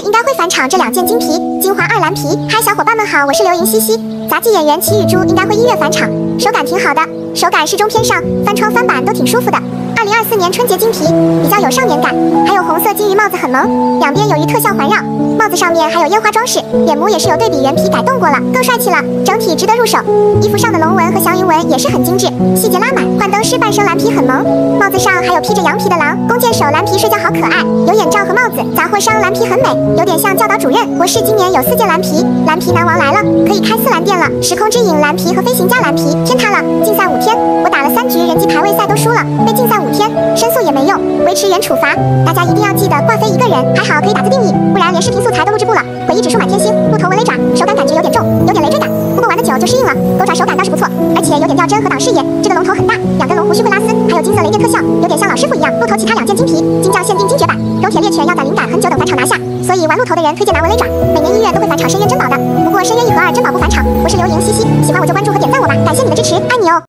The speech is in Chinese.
应该会返场这2件金皮，金华2蓝皮。嗨，小伙伴们好，我是刘莹西西。杂技演员齐雨珠应该会1月返场，手感挺好的，手感适中偏上，翻窗翻板都挺舒服的。2024年春节金皮，比较有少年感，还有红色金鱼帽子很萌，两边有鱼特效环绕，帽子上面还有烟花装饰，脸模也是有对比原皮改动过了，更帅气了，整体值得入手。衣服上的龙纹和祥云纹也是很精致，细节拉满。幻灯狮半生蓝皮很萌，帽子上还有披着羊皮的狼，弓箭手蓝皮睡觉好可爱，有眼罩和帽子。杂货商蓝皮很美，有点像教导主任。博士今年有4件蓝皮，蓝皮男王来了，可以开4蓝店了。时空之影蓝皮和飞行家蓝皮，天塌了！竞赛5天，我打了3局人机排位赛都输了，被禁赛5天，申诉也没用，维持原处罚。大家一定要记得挂飞1个人，还好可以打字定义，不然连视频素材都录制不了。回忆指数满天星，鹿头纹雷爪，手感感觉有点重，有点累赘感，不过玩得久就适应了。狗爪手感倒是不错，而且有点掉帧和挡视野。这个龙头很大，2根龙胡须会拉丝，还有金色雷电特效，有点像老师傅一样。鹿头其他2件金皮，金匠限定金绝版。柔铁猎犬要攒灵感很久等返场拿下，所以玩鹿头的人推荐拿纹雷爪。每年1月都会返场深渊珍宝的，不过深渊1和2珍宝不返场。我是刘莹西西，喜欢我就关注和点赞我吧，感谢你的支持，爱你哦。